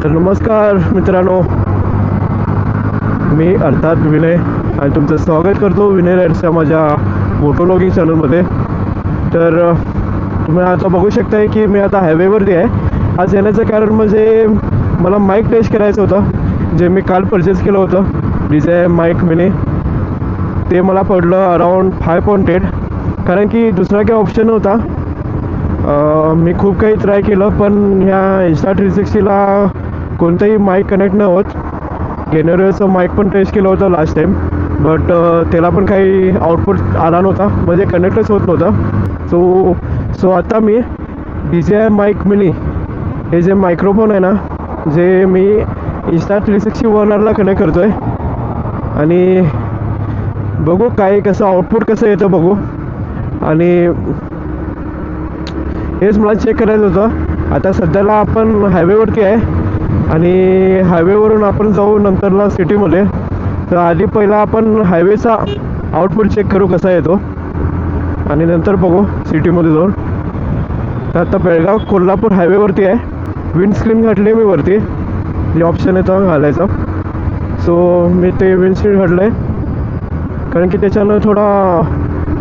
तर नमस्कार मित्रांनो, मी अर्थात विनय आणि तुमचं स्वागत करतो विनय राईड्सच्या माझ्या मोटोलॉगिंग चॅनलमध्ये. तर तुम्ही आता बघू शकताय की मी आता हायवेवरती आहे. आज येण्याचं कारण म्हणजे मला माईक टेस्ट करायचं होतं, जे मी काल परचेस केलं होतं DJI माईक मिनी. ते मला पडलं अराऊंड 5.8, कारण की दुसरा काही ऑप्शन नव्हता. मी खूप काही ट्राय केलं, पण ह्या Insta360ला कोणतंही माईक कनेक्ट नाही होत. गेनोरिओचं माईक पण टेस्ट केलं होतं लास्ट टाईम, बट त्याला पण काही आउटपुट आला नव्हता, म्हणजे कनेक्टच होत नव्हता. सो आता मी DJI माईक मिनी हे जे मायक्रोफोन आहे ना, जे मी Insta360 1Rला कनेक्ट करतो आहे आणि बघू काय कसं आउटपुट कसं येतं बघू. आणि हेच मला चेक करायचं होतं. आता सध्याला आपण हायवेवरती आहे आणि हायवेवरून आपण जाऊ नंतरला सिटीमध्ये. तर आधी पहिला आपण हायवेचा आउटपुट चेक करू कसा येतो आणि नंतर बघू सिटीमध्ये जाऊन. तर आता बेळगाव कोल्हापूर हायवेवरती आहे. विंडस्क्रीन घातले मी वरती, जे ऑप्शन येतं घालायचं. सो मी ते विंडस्क्रीन घातलं आहे, कारण की त्याच्यानं थोडा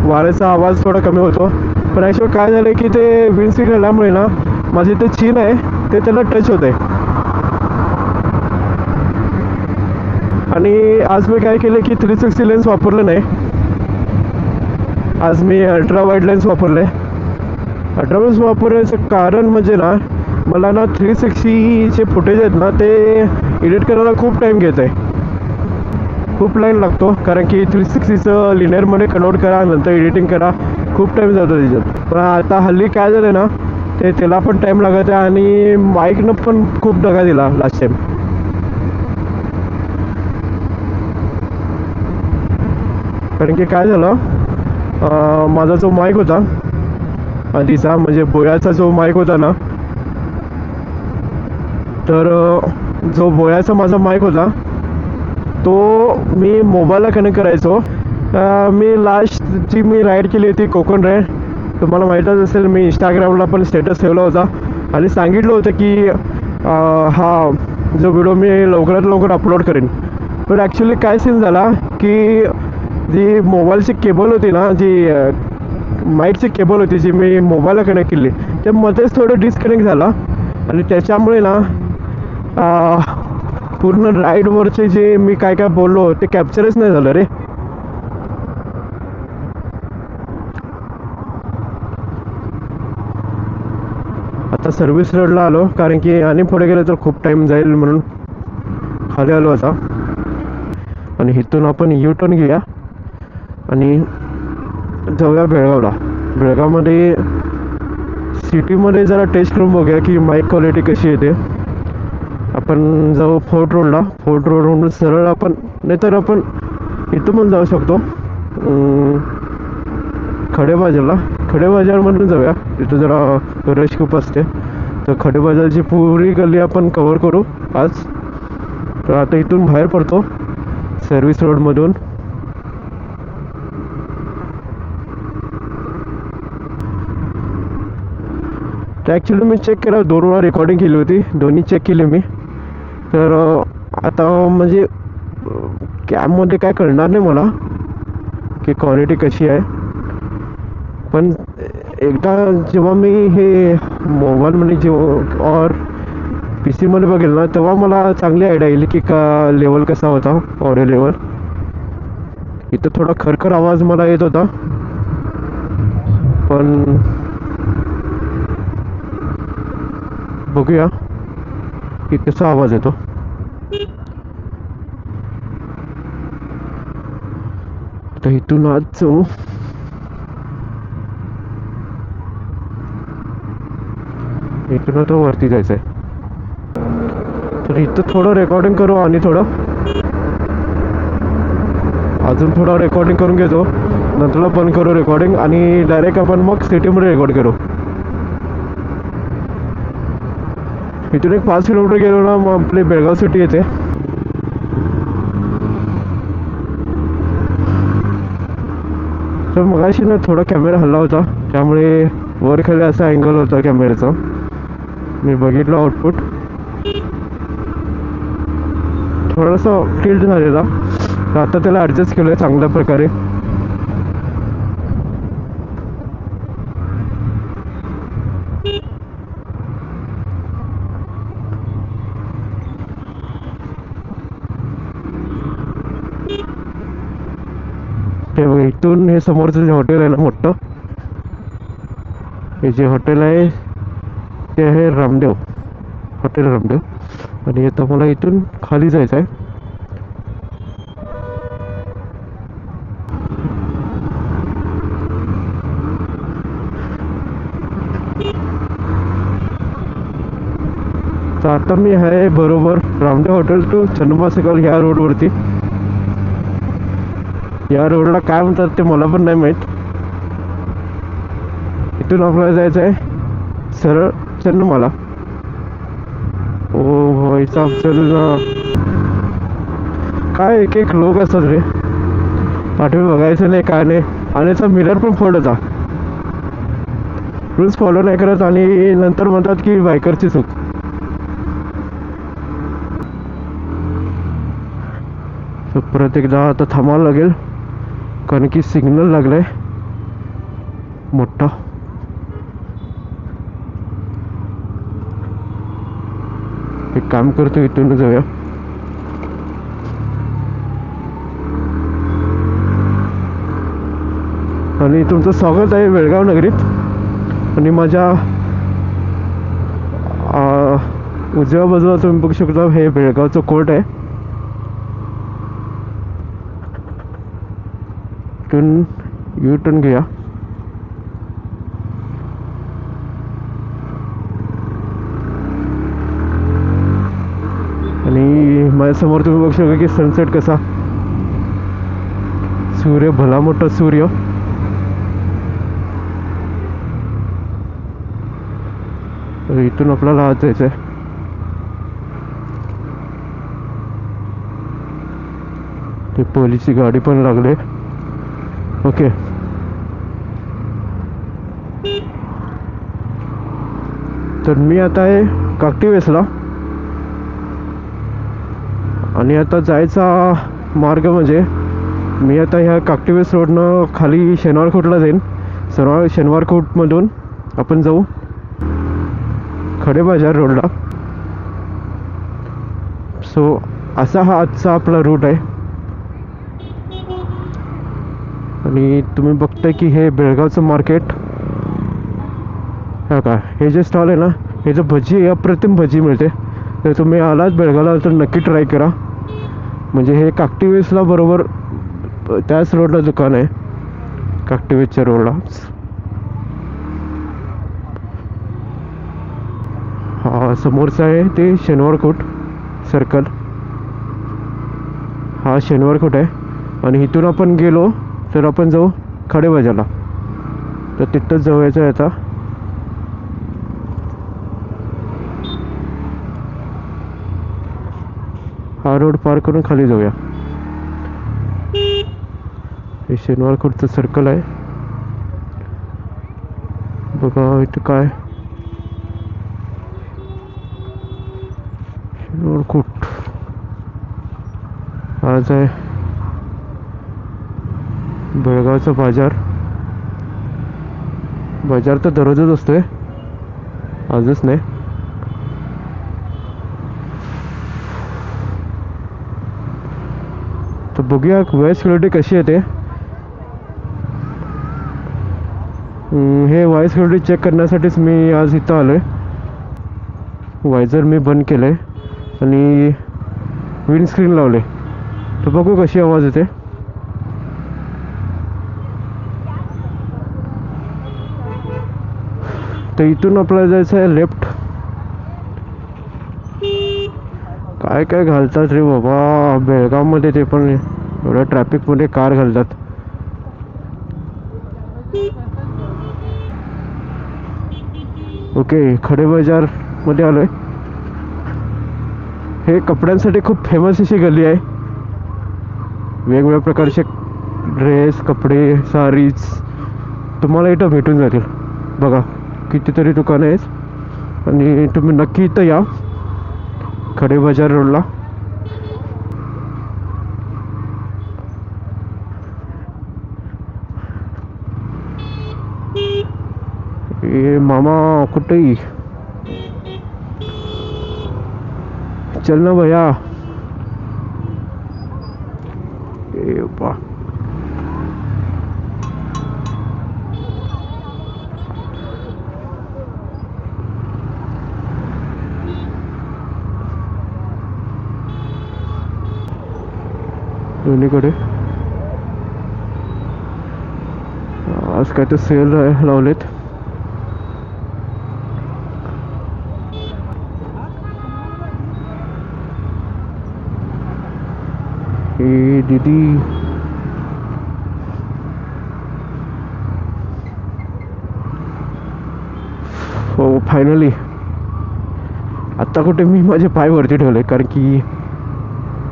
वाऱ्याचा आवाज थोडा कमी होतो. पण ॲक्च्युअली काय झालं की ते विंडस्क्रीन घातल्यामुळे ना माझे ते चीन आहे ते त्याला टच होत आहे. आणि आज मी काय केलं की 360 लेन्स वापरलं नाही. आज मी अल्ट्रा वाईड लेन्स वापरले. अल्ट्रा लेन्स वापरण्याचं कारण म्हणजे ना, मला ना 360चे फुटेज आहेत ना ते एडिट करायला खूप टाईम घेत आहे, खूप लाईन लागतो. कारण की 360चं लिनियरमध्ये कन्वर्ट करा, नंतर एडिटिंग करा, खूप टाईम जातो त्याच्यात. पण आता हल्ली काय झालं ना, त्याला पण टाईम लागत आहे आणि माईकनं पण खूप दगा दिला लास्ट टाईम. कारण की काय झालं, माझा जो माईक होता आधीचा, म्हणजे बोयाचा जो माईक होता ना, तर जो बोयाचा माझा माईक होता तो मी मोबाईलला कनेक्ट करायचो. मी लास्ट जी मी राईड केली होती कोकण राईड, तुम्हाला माहीतच असेल, मी इंस्टाग्रामला पण स्टेटस ठेवला होता आणि सांगितलं होतं की हा जो व्हिडिओ मी लवकरात लवकर अपलोड करेन. पण ॲक्च्युली काय सीन झाला की जी मोबाईलची केबल होती ना, जी माईकची केबल होती जी मी मोबाईलला कनेक्ट केली, त्यामध्येच थोडं डिस्कनेक्ट झाला आणि त्याच्यामुळे ना पूर्ण राईडवरचे जे मी काय काय बोललो ते कॅप्चरच नाही झालं रे. आता सर्व्हिस रोडला आलो, कारण की आणि पुढे गेलं तर खूप टाईम जाईल म्हणून खाली आलो आता. आणि इथून आपण U-टर्न घेऊया आणि जाऊया बेळगावला. बेळगावमध्ये सिटीमध्ये जरा टेस्ट करून बघूया की माईक क्वालिटी कशी येते. आपण जाऊ फोर्ट रोडला. फोर्ट रोडवरून सरळ आपण, नाहीतर आपण इथून पण जाऊ शकतो खडेबाजारला. खडेबाजारमधून जाऊया, तिथं जरा रश खूप असते. तर खडेबाजारची पुरी गल्ली आपण कवर करू आज. तर आता इथून बाहेर पडतो सर्व्हिस रोडमधून. तर ॲक्च्युली मी चेक केलं, 2 वेळा रेकॉर्डिंग केली होती, दोन्ही चेक केली मी. तर आता म्हणजे कॅममध्ये काय कळणार नाही मला की क्वालिटी कशी आहे. पण एकदा जेव्हा मी हे मोबाईलमध्ये जेव्हा और PC मध्ये बघेल ना, तेव्हा मला चांगली आयडिया येईल की का लेवल कसा होता, ऑडिओ लेवल. इथं थोडा खरखर आवाज मला येत होता, पण बघूया की कसा आवाज येतो. तर इथून आज जाऊ. इथून आता वरती जायचं आहे. तर इथं थोडं रेकॉर्डिंग करू आणि अजून थोडं रेकॉर्डिंग करून घेतो, नंतरला बंद करू रेकॉर्डिंग आणि डायरेक्ट आपण मग सिटीमध्ये रेकॉर्ड करू. इथून एक 5 किलोमीटर गेलो ना मग आपली बेळगाव सिटी येते. तर मगाशी ना थोडा कॅमेरा हल्ला होता, त्यामुळे वर खाली असा अँगल होता कॅमेऱ्याचा. मी बघितलं आउटपुट. थोडासा टिल्ट झालेला, तर आता त्याला ॲडजस्ट केलं आहे चांगल्या प्रकारे. ते बघा, इथून हे समोरचं जे हॉटेल आहे ना मोठं, हे जे हॉटेल आहे ते आहे रामदेव, हॉटेल रामदेव. आणि आता मला इथून खाली जायचं आहे. तर आता मी आहे बरोबर रामदेव हॉटेल टू चन्नबा सेकल ह्या रोडवरती. या रोडला काय म्हणतात ते मला पण नाही माहीत. इथून आपल्याला जायचं आहे सरळ चन्नमाला. ओ भाई साहब चल ना. काय एक एक लोक असतात रे, पाठवी बघायचं नाही काय नाही, आणि याचा मिरर पण फोडता, रूल्स फॉलो नाही करत आणि नंतर म्हणतात की बायकरची चूक. तर परत एकदा आता थांबावं लागेल, कारण की सिग्नल लागलाय मोठा. एक काम करतो, इथून जाऊया. आणि तुमचं स्वागत आहे बेळगाव नगरीत. आणि माझ्या उजव्या बाजूला तुम्ही बघू शकता हे बेळगावचं कोर्ट आहे. इथून यू टर्न घ्या. आणि माझ्यासमोर तुम्ही बघू शकता की सनसेट कसा, सूर्य भला मोठा सूर्य. इथून आपल्याला आज जायचं आहे. ते पोलीसची गाडी पण लागले. ओके, तर मी आता आहे काकटीवेसला. आणि आता जायचा मार्ग म्हणजे मी आता ह्या काकटीवेस रोडनं खाली शनिवारकोटला जाईन. शनिवारकोटमधून आपण जाऊ खडे बाजार रोडला. सो असा हा आजचा आपला रूट आहे. आणि तुम्ही बघताय की हे बेळगावचं मार्केट. हा का, हे जे स्टॉल आहे ना, हे जे भजी, अप्रतिम भजी मिळते. तर तुम्ही आलात बेळगावला तर नक्की ट्राय करा. म्हणजे हे काकटीवेसला बरोबर त्याच रोडला दुकान आहे, काकटीवेसच्या रोडला. हा समोरचा आहे ते शनिवारकोट सर्कल, हा शनिवारकोट आहे. आणि इथून आपण गेलो तर आपण जाऊ खडे बाजारला, तर तिथंच जाऊयाचं आहे आता. हा रोड पार करून खाली जाऊया. हे शनिवारकोटचं सर्कल आहे बघा. इथं काय शनिवारकोट आज आहे बेळगावचा बाजार. बाजार तर दररोजच असतोय, आजच नाही. तर बघूया व्हाईस क्वालिटी कशी येते. हे व्हाईस क्वालिटी चेक करण्यासाठीच मी आज इथं आलो आहे. वायझर मी बंद केलं आहे आणि विंडस्क्रीन लावले, तर बघू कशी आवाज येते. तर इथून आपल्याला जायचं आहे लेफ्ट. काय काय घालतात रे बाबा बेळगावमध्ये, ते पण एवढ्या ट्रॅफिकमध्ये कार घालतात. ओके, खडे बाजारमध्ये आलो आहे. हे कपड्यांसाठी खूप फेमस अशी गल्ली आहे. वेगवेगळ्या प्रकारचे ड्रेस, कपडे, साडीज तुम्हाला इथं भेटून जातील. बघा कितीतरी दुकानं आहेत आणि तुम्ही नक्की इथं या खडे बाजार रोडला. ए मामा कुठेही चल ना भैया. ए बा दोन्हीकडे आज काय ते सेल लावलेत. ए दीदी हो फायनली आत्ता कुठे मी माझे पाय वरती ठेवले, कारण की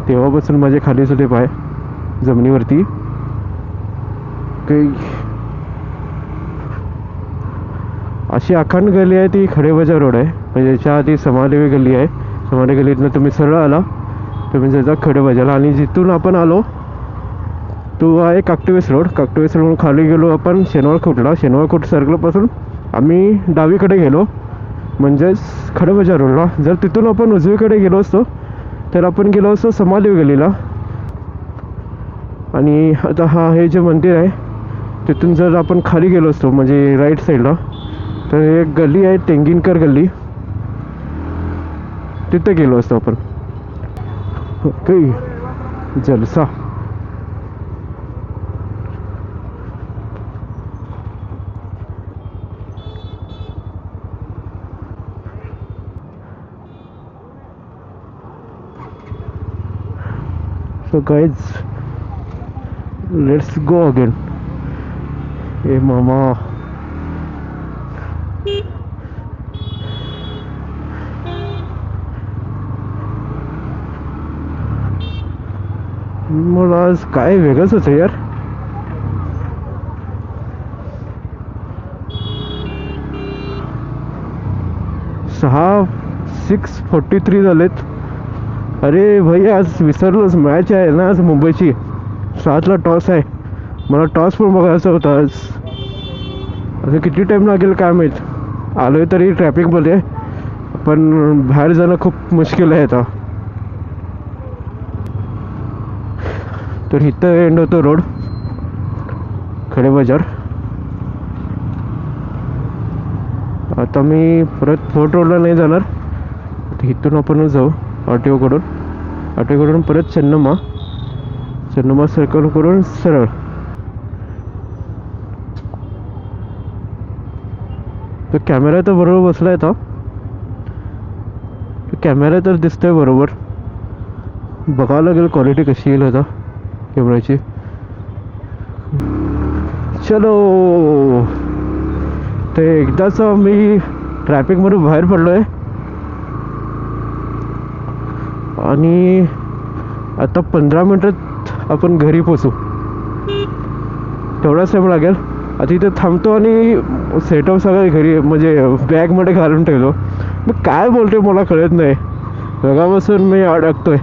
तेव्हापासून माझे खालीच होते पाय जमिनीवरती. काही अशी अखंड गली आहे ती खडेबाजार रोड आहे. म्हणजे याच्या आधी समादेवी गल्ली आहे. समादेवी गल्लीतनं तुम्ही सरळ आला तुम्ही जायचा खडेबाजारला, आणि जिथून आपण आलो तो आहे काकटवेस रोड. काकटवेस रोड खाली गेलो आपण शनिवारखोटला. शनिवारखोट सर्कलपासून आम्ही डावीकडे गेलो म्हणजेच खडेबाजार रोडला. जर तिथून आपण उजवीकडे गेलो असतो तर आपण गेलो असतो समादेवी गल्लीला. आणि आता हा हे जे मंदिर आहे तिथून जर आपण खाली गेलो असतो म्हणजे राईट साईडला तर एक गल्ली आहे टेंगिनकर गल्ली, तिथे गेलो असतो आपण. ओके जलसा. So guys, let's go again. ए मामा मला आज काय वेगळंच होतं यार. सहा 6:43 झालेत. अरे भाई आज विसरलोच, मॅच आहे ना आज मुंबईची. 7ला टॉस आहे. मला टॉस पण बघायचा होता आज. असं किती टाईम लागेल काय माहीत. आलो आहे तरी ट्रॅफिकमध्ये, पण बाहेर जाणं खूप मुश्किल आहे आता. तर इथं एंड होतो रोड खडेबाजार. आता मी परत फोर्ट रोडला नाही जाणार, इथून आपण जाऊ आरटीओकडून परत चन्नम्मा सर्कल करून सरळ. तो कॅमेरा तर बरोबर बसलाय. तो कॅमेरा तर दिसतोय बरोबर. बघावं लागेल क्वालिटी कशी येईल आता कॅमेऱ्याची. चलो ते एकदाच मी ट्रॅफिकमधून बाहेर पडलोय आणि आता 15 मिनिटात आपण घरी पोचू. तेवढाच टाईम लागेल. आता इथे थांबतो आणि सेटअप सगळं घरी म्हणजे बॅगमध्ये घालून ठेवलो. मी काय बोलतोय मला कळत नाही. बघापासून मी अडकतोय.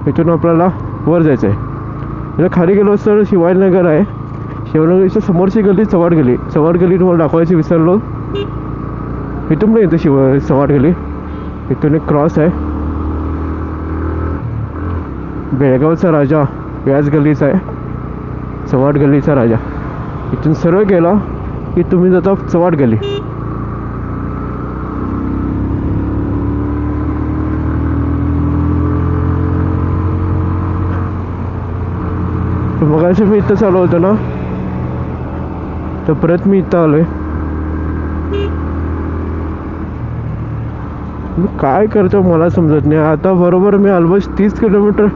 इथून आपल्याला वर जायचं आहे. म्हणजे खाली गेलो तर शिवाजीनगर आहे. शिवाजीनगरच्या समोरची गल्ली चव्हाड गल्ली तुम्हाला दाखवायची विसरलो. इथून पण येतं चव्हाड गल्ली. इथून एक क्रॉस आहे. बेळगावचा राजा याच गल्लीचा आहे, चव्हाड गल्लीचा राजा. इथून सरळ गेला की तुम्ही जाता चव्हाड गल्ली. बघायचं मी इथं चालू होतं ना, तर परत मी इथं आलोय. मी काय करतो मला समजत नाही. आता बरोबर मी ऑलमोस्ट 30 किलोमीटर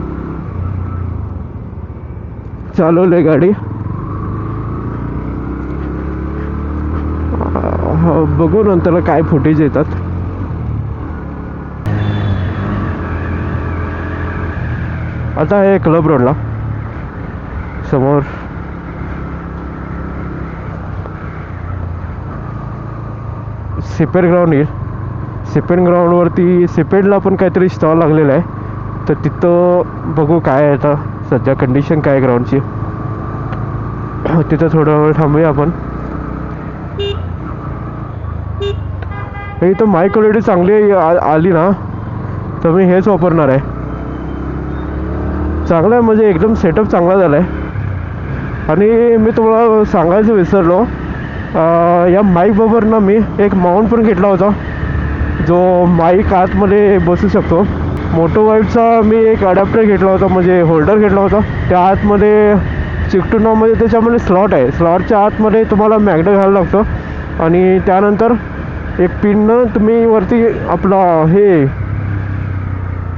चालवलंय गाडी. बघू नंतर काय फुटेज येतात. आता आहे क्लब रोडला समोर. सिपेड ग्राउंड येईल. सिपेड ग्राउंडवरती सिपेडला पण काहीतरी स्टॉल लागलेला आहे, तर तिथं बघू काय आहे आता सध्या कंडिशन काय ग्राउंडची. तिथं थोडा वेळ थांबूया आपण. इथं माईक क्वालिटी चांगली आली ना तर मी हेच वापरणार आहे. चांगलं आहे म्हणजे एकदम सेटअप चांगला झाला आहे. आणि मी तुम्हाला सांगायचं विसरलो, या माईकबरोबर ना मी एक माऊंट पण घेतला होता जो माईक आतमध्ये बसू शकतो. मोटो वाईफचा मी एक अडॅप्टर घेतला होता, म्हणजे होल्डर घेतला होता. त्या आतमध्ये चिकटून म्हणजे त्याच्यामध्ये स्लॉट आहे. स्लॉटच्या आतमध्ये तुम्हाला मॅग्नेट घालायला लागतं आणि त्यानंतर एक पिननं तुम्ही वरती आपला हे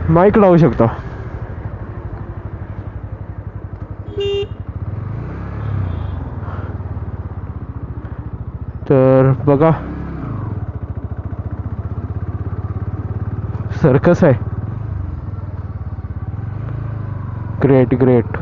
माईक लावू शकता. तर बघा, सर्कस आहे. Great great.